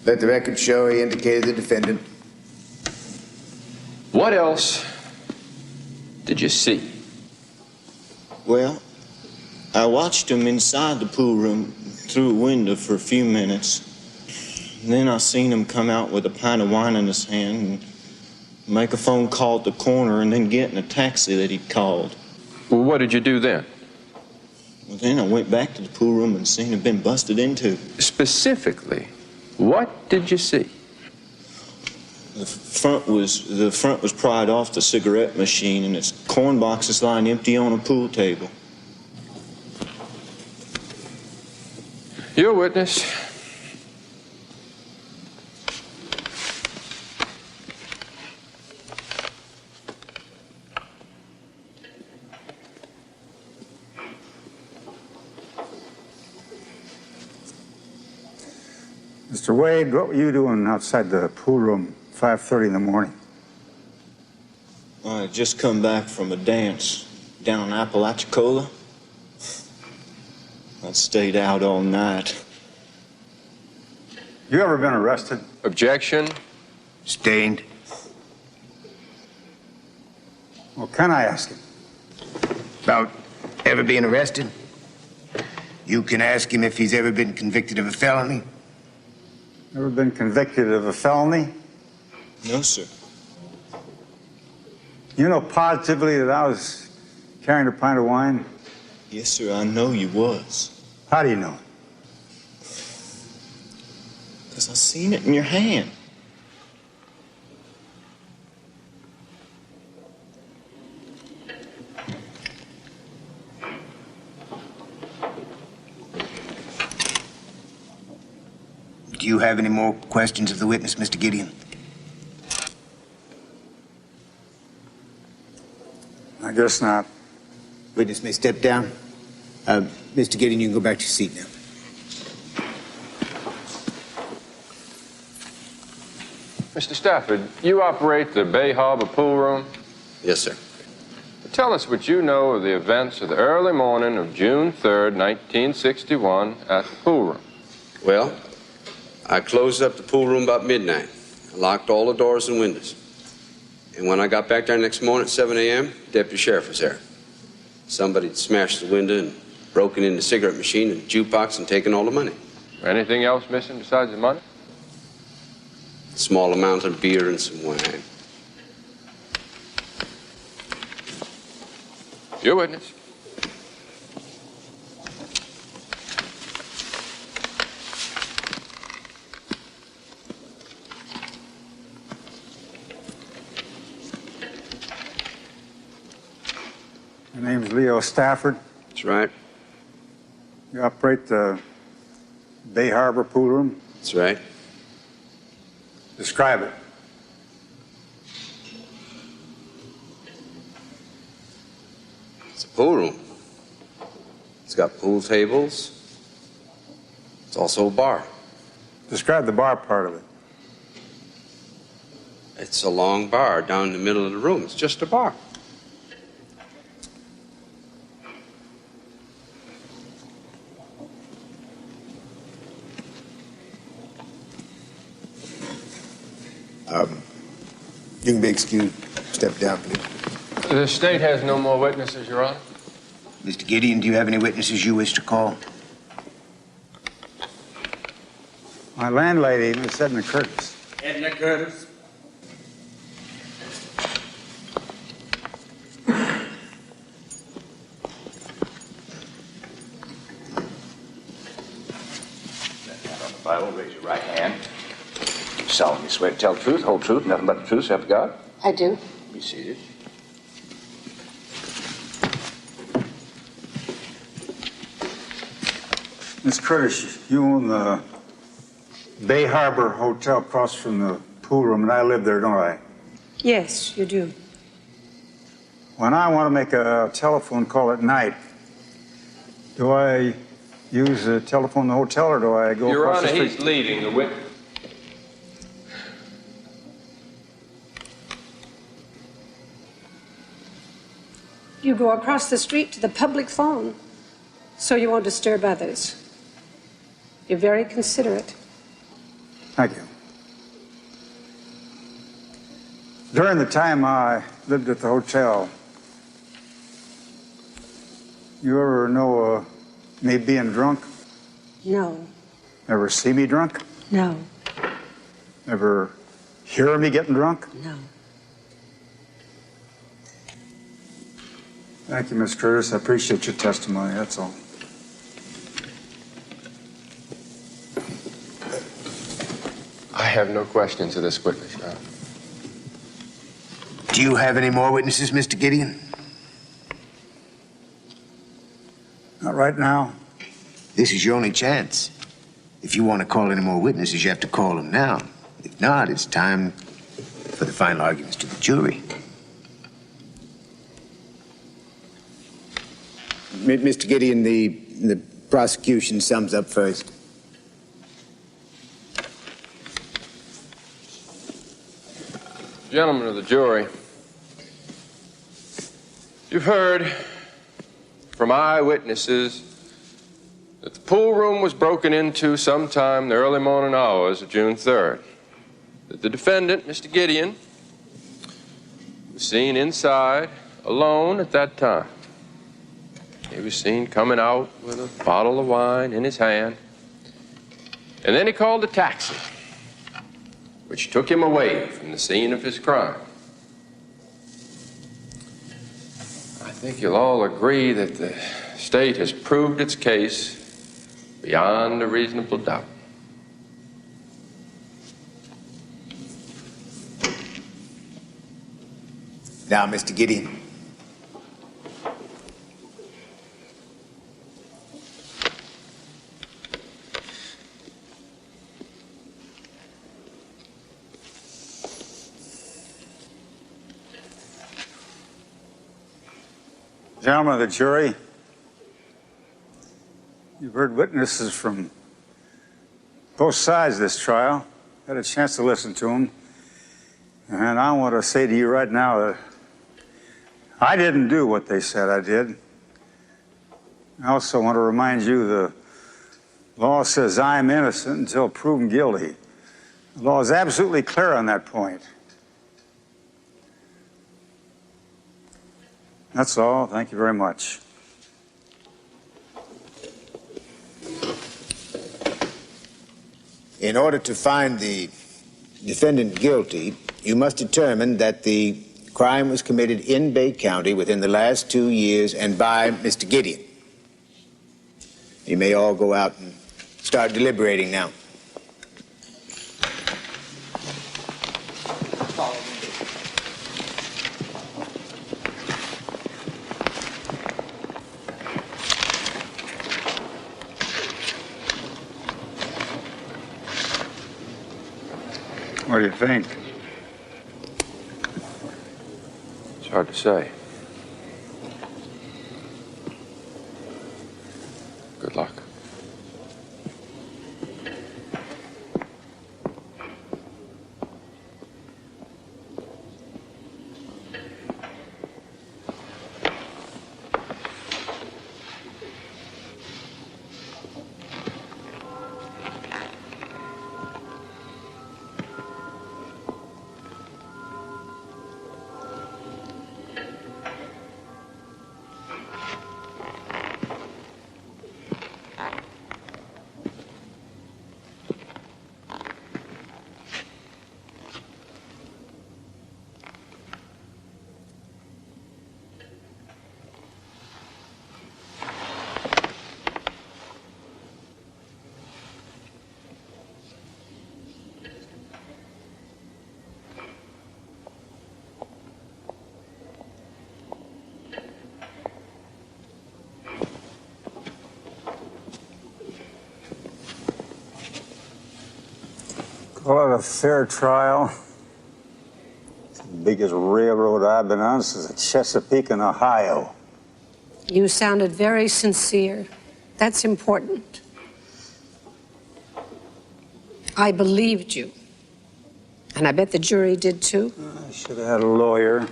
Let the record show he indicated the defendant. What else did you see? Well, I watched him inside the pool room through a window for a few minutes. And then I seen him come out with a pint of wine in his hand and make a phone call at the corner and then get in a taxi that he'd called. Well, what did you do then? Well, then I went back to the pool room and seen it been busted into. Specifically, what did you see? The front was pried off the cigarette machine and its corn boxes lying empty on a pool table. You're a witness. Mr. Wade, what were you doing outside the pool room 5:30 in the morning? I had just come back from a dance down in Apalachicola. I stayed out all night. You ever been arrested? Objection. Sustained. Well, can I ask him? About ever being arrested? You can ask him if he's ever been convicted of a felony. Ever been convicted of a felony? No, sir. You know positively that I was carrying a pint of wine? Yes, sir, I know you was. How do you know? Because I seen it in your hand. Do you have any more questions of the witness, Mr. Gideon? I guess not. Witness may step down. Mr. Gideon, you can go back to your seat now. Mr. Stafford, you operate the Bay Harbor pool room? Yes, sir. Tell us what you know of the events of the early morning of June 3rd, 1961 at the pool room. Well, I closed up the pool room about midnight. I locked all the doors and windows. And when I got back there next morning at 7 a.m., Deputy Sheriff was there. Somebody had smashed the window and broken in the cigarette machine and jukebox and taken all the money. Anything else missing besides the money? A small amount of beer and some wine. Your witness. My name's Leo Stafford. That's right. You operate the Bay Harbor pool room? That's right. Describe it. It's a pool room. It's got pool tables. It's also a bar. Describe the bar part of it. It's a long bar down in the middle of the room. It's just a bar. You can be excused. Step down, please. The state has no more witnesses, Your Honor. Mr. Gideon, do you have any witnesses you wish to call? My landlady, Miss Edna Curtis. Edna Curtis. Bible, raise your right hand. You solemnly swear to tell the truth, whole truth, nothing but the truth, so help you God? I do. Be seated. Miss Curtis, you own the Bay Harbor Hotel across from the pool room, and I live there, don't I? Yes, you do. When I want to make a telephone call at night, do I use the telephone in the hotel, or do I go Your across Honor, the street? he's leaving the witness. You go across the street to the public phone, so you won't disturb others. You're very considerate. Thank you. During the time I lived at the hotel, you ever know me being drunk? No, Ever see me drunk? no, Ever hear me getting drunk? no. Thank you, Miss Curtis. I appreciate your testimony, that's all. I have no questions of this witness, Your Honor. Do you have any more witnesses, Mr. Gideon? Not right now. This is your only chance. If you want to call any more witnesses, you have to call them now. If not, it's time for the final arguments to the jury. Mr. Gideon, the prosecution sums up first. Gentlemen of the jury, you've heard from eyewitnesses that the pool room was broken into sometime in the early morning hours of June 3rd. That the defendant, Mr. Gideon, was seen inside alone at that time. He was seen coming out with a bottle of wine in his hand. And then he called a taxi, which took him away from the scene of his crime. I think you'll all agree that the state has proved its case beyond a reasonable doubt. Now, Mr. Gideon. Gentlemen of the jury, you've heard witnesses from both sides of this trial, had a chance to listen to them, and I want to say to you right now that I didn't do what they said I did. I also want to remind you the law says I'm innocent until proven guilty. The law is absolutely clear on that point. That's all. Thank you very much. In order to find the defendant guilty, you must determine that the crime was committed in Bay County within the last 2 years and by Mr. Gideon. You may all go out and start deliberating now. What do you think? It's hard to say. Good luck. Call it a fair trial. It's the biggest railroad I've been on since the Chesapeake in Ohio. You sounded very sincere. That's important. I believed you. And I bet the jury did too. I should have had a lawyer.